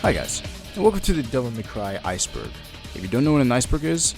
Hi guys, and welcome to the Devil May Cry Iceberg. If you don't know what an iceberg is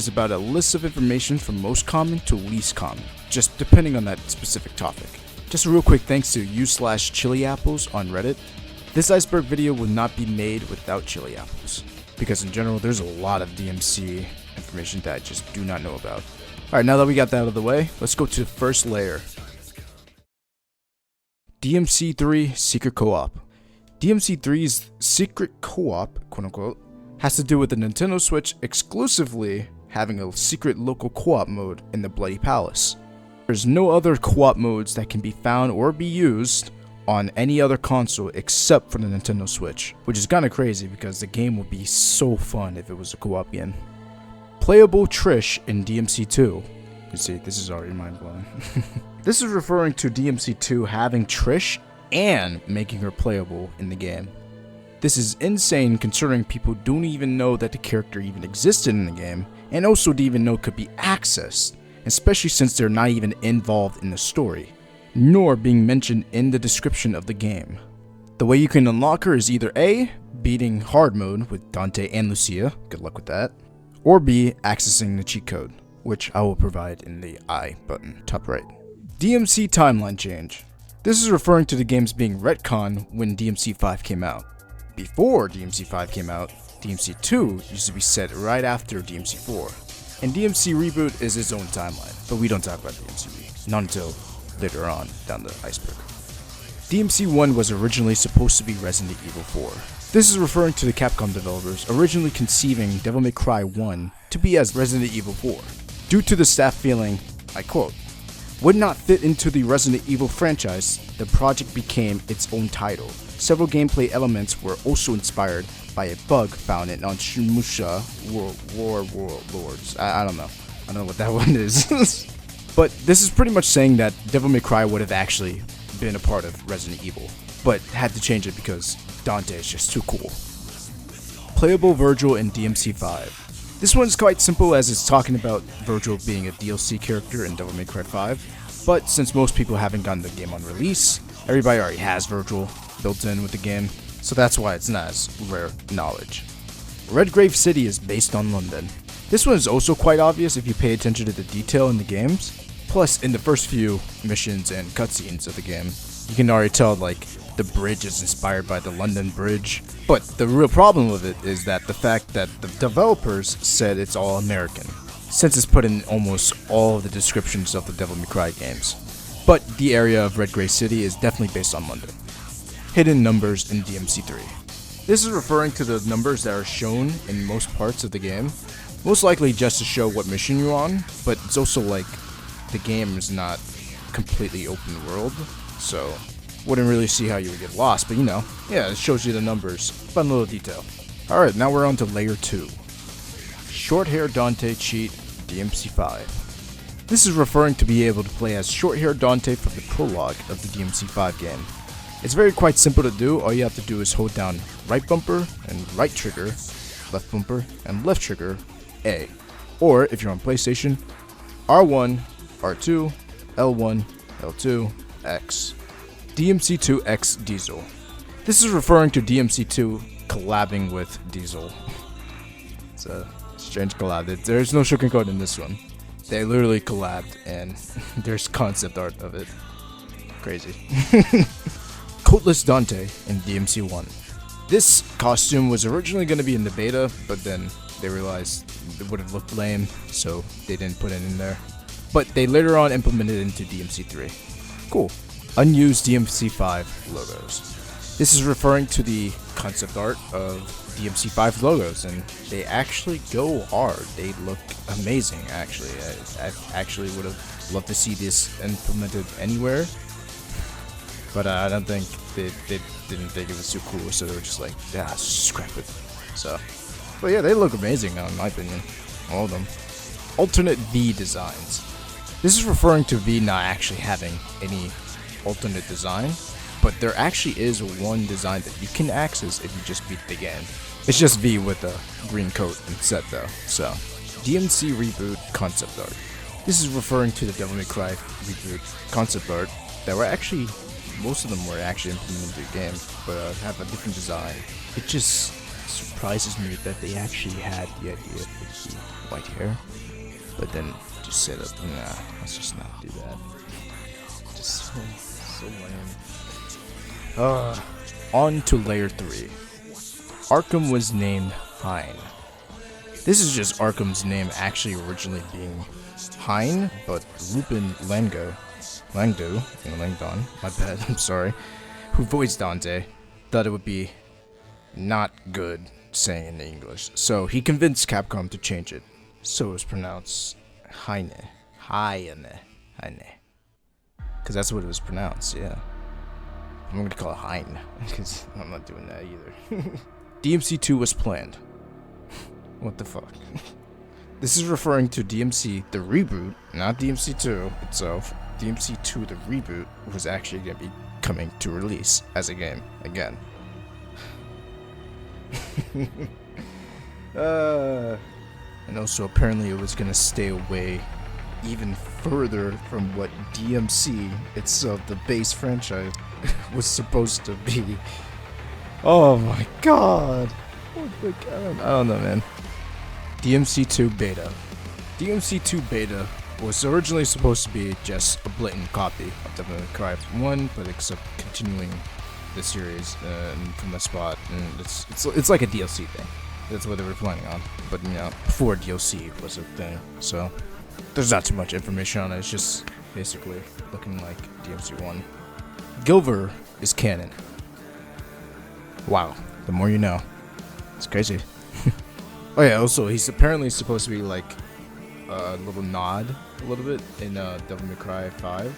about a list of information from most common to least common, just depending on that specific topic. Just a real quick thanks to u/chiliapples on Reddit. This iceberg video will not be made without chili apples, because in general there's a lot of DMC information that I just do not know about. Alright, now that we got that out of the way, let's go to the first layer. DMC3 Secret Co-op. DMC3's Secret Co-op, quote-unquote, has to do with the Nintendo Switch exclusively having a secret local co-op mode in the Bloody Palace. There's no other co-op modes that can be found or be used on any other console except for the Nintendo Switch, which is kinda crazy because the game would be so fun if it was a co-op game. Playable Trish in DMC2. You see, this is already mind-blowing. This is referring to DMC2 having Trish and making her playable in the game. This is insane considering people don't even know that the character even existed in the game, and also didn't even know it could be accessed, especially since they're not even involved in the story, nor being mentioned in the description of the game. The way you can unlock her is either A, beating hard mode with Dante and Lucia, good luck with that, or B, accessing the cheat code, which I will provide in the I button, top right. DMC timeline change. This is referring to the games being retconned when DMC5 came out. Before DMC5 came out, DMC2 used to be set right after DMC4. And DMC Reboot is its own timeline, but we don't talk about DMC, not until later on down the iceberg. DMC1 was originally supposed to be Resident Evil 4. This is referring to the Capcom developers originally conceiving Devil May Cry 1 to be as Resident Evil 4, due to the staff feeling, I quote, would not fit into the Resident Evil franchise, the project became its own title. Several gameplay elements were also inspired by a bug found in Onshimusha Warlords. I don't know what that one is. But this is pretty much saying that Devil May Cry would have actually been a part of Resident Evil, but had to change it because Dante is just too cool. Playable Virgil in DMC5. This one's quite simple as it's talking about Virgil being a DLC character in Devil May Cry 5, but since most people haven't gotten the game on release, everybody already has Virgil built in with the game, so that's why it's not as rare knowledge. Redgrave City is based on London. This one is also quite obvious if you pay attention to the detail in the games, plus in the first few missions and cutscenes of the game, you can already tell like the bridge is inspired by the London Bridge. But the real problem with it is that the fact that the developers said it's all American, since it's put in almost all of the descriptions of the Devil May Cry games. But the area of Redgrave City is definitely based on London. Hidden numbers in DMC3. This is referring to the numbers that are shown in most parts of the game, most likely just to show what mission you're on, but it's also like the game is not completely open world, so wouldn't really see how you would get lost, but you know, yeah, it shows you the numbers. Fun little detail. Alright, now we're on to layer 2. Short hair Dante cheat DMC5. This is referring to be able to play as short hair Dante from the prologue of the DMC5 game. It's very quite simple to do. All you have to do is hold down right bumper and right trigger, left bumper and left trigger, A. Or if you're on PlayStation, R1, R2, L1, L2, X. DMC2 X Diesel. This is referring to DMC2 collabing with Diesel. It's a strange collab. There's no sugarcoat in this one. They literally collabed and there's concept art of it. Crazy. Coatless Dante in DMC1. This costume was originally going to be in the beta, but then they realized it would have looked lame, so they didn't put it in there. But they later on implemented it into DMC3. Cool. Unused DMC5 logos. This is referring to the concept art of DMC5 logos, and they actually go hard. They look amazing, actually. I actually would have loved to see this implemented anywhere, but I don't think they didn't think it was too cool, so they were just like, yeah, scrap it. So, but yeah, they look amazing, in my opinion. All of them. Alternate V designs. This is referring to V not actually having any alternate design, but there actually is one design that you can access if you just beat the game. It's just V with a green coat instead though. So, DMC Reboot concept art. This is referring to the Devil May Cry Reboot concept art that were actually most of them were actually implemented into the game, but have a different design. It just surprises me that they actually had the idea of the white hair, but then just said, nah, let's just not do that. Just so lame. On to layer 3. Arkham was named Hine. This is just Arkham's name actually originally being Hine, but Lupin Langdon, my bad, I'm sorry, who voiced Dante, thought it would be not good saying in English, so he convinced Capcom to change it, so it was pronounced Hine, because that's what it was pronounced, yeah. I'm gonna call it Hine, because I'm not doing that either. DMC2 was planned. What the fuck? This is referring to DMC the reboot, not DMC2 itself. DMC2 the reboot was actually going to be coming to release as a game again. And also apparently it was going to stay away even further from what DMC itself, the base franchise, was supposed to be. Oh my god. I don't know, man. DMC2 Beta. DMC2 Beta was originally supposed to be just a blatant copy of Devil May Cry 1, but except continuing the series from the spot, and it's like a DLC thing. That's what they were planning on. But before DLC was a thing, so there's not too much information on it. It's just basically looking like DMC1. Gilver is canon. Wow, the more you know. It's crazy. Oh yeah, also he's apparently supposed to be like a little nod a little bit in Devil May Cry 5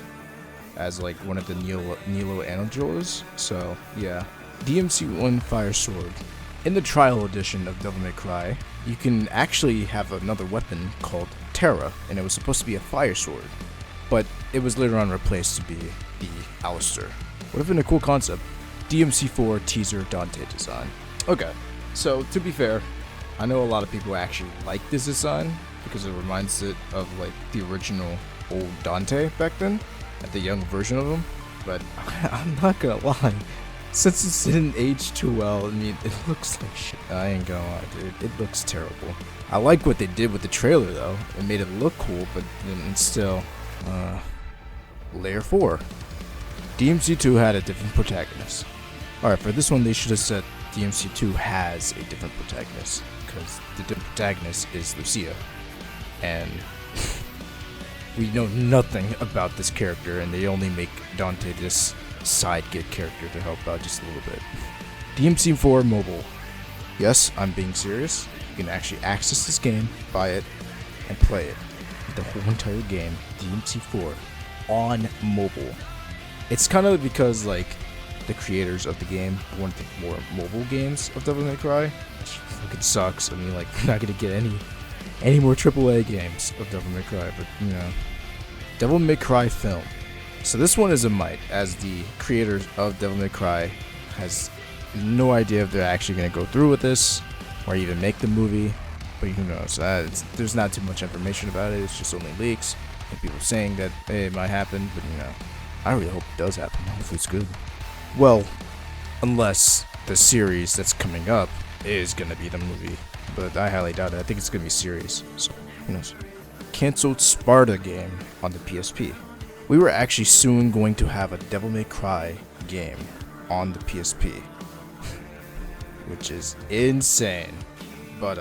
as like one of the Nilo Angels. So yeah, DMC1 Fire Sword. In the trial edition of Devil May Cry, you can actually have another weapon called Terra, and it was supposed to be a fire sword, but it was later on replaced to be the Alistair. Would have been a cool concept. DMC4 teaser Dante design. Okay, so to be fair, I know a lot of people actually like this design because it reminds it of like the original old Dante back then, at the young version of him. But I'm not gonna lie, since it didn't age too well, I mean, it looks like shit. I ain't gonna lie, dude. It looks terrible. I like what they did with the trailer though. It made it look cool, but then still, layer 4. DMC2 had a different protagonist. Alright, for this one they should have said DMC2 has a different protagonist, because the different protagonist is Lucia, and we know nothing about this character, and they only make Dante this sidekick character to help out just a little bit. DMC4 Mobile. Yes, I'm being serious. You can actually access this game, buy it, and play it. The whole entire game, DMC4, on mobile. It's kind of because like the creators of the game wanted more mobile games of Devil May Cry, which fucking sucks. I mean, like, we're not gonna get any more AAA games of Devil May Cry, but Devil May Cry film. So this one is a might, as the creators of Devil May Cry has no idea if they're actually gonna go through with this or even make the movie, but who knows? There's not too much information about it. It's just only leaks and people saying that hey, it might happen, but I really hope it does happen. Hopefully it's good. Well, unless the series that's coming up is gonna be the movie, but I highly doubt it. I think it's gonna be series, so who knows. Cancelled Sparta game on the PSP. We were actually soon going to have a Devil May Cry game on the PSP, which is insane. But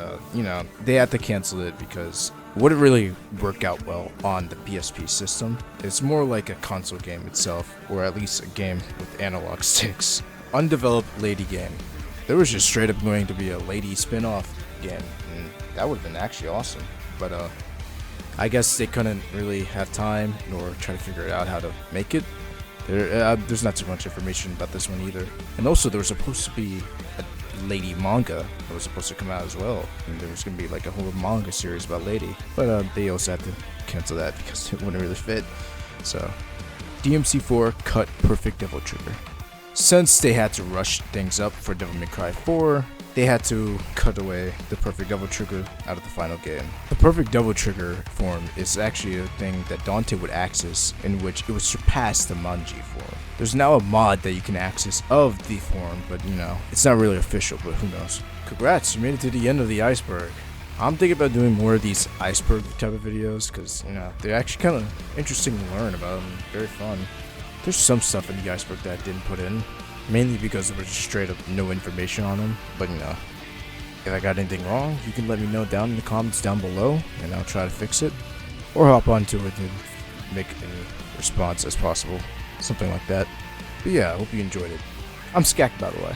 they had to cancel it because it wouldn't really work out well on the PSP system. It's more like a console game itself, or at least a game with analog sticks. Undeveloped lady game. There was just straight up going to be a lady spin-off game, and that would have been actually awesome. But I guess they couldn't really have time nor try to figure out how to make it. There's not too much information about this one either. And also there was supposed to be a Lady manga that was supposed to come out as well, and there was going to be like a whole manga series about Lady, but they also had to cancel that because it wouldn't really fit. So DMC4 cut Perfect Devil Trigger. Since they had to rush things up for Devil May Cry 4, they had to cut away the Perfect Devil Trigger out of the final game. The Perfect Devil Trigger form is actually a thing that Dante would access, in which it would surpass the Manji form. There's now a mod that you can access of the forum, but you know, it's not really official, but who knows. Congrats, you made it to the end of the iceberg. I'm thinking about doing more of these iceberg type of videos, because, you know, they're actually kind of interesting to learn about and very fun. There's some stuff in the iceberg that I didn't put in, mainly because there was just straight up no information on them, but you know, if I got anything wrong, you can let me know down in the comments down below, and I'll try to fix it, or hop onto it and make a response as possible, something like that. But yeah, I hope you enjoyed it. I'm Skak, by the way.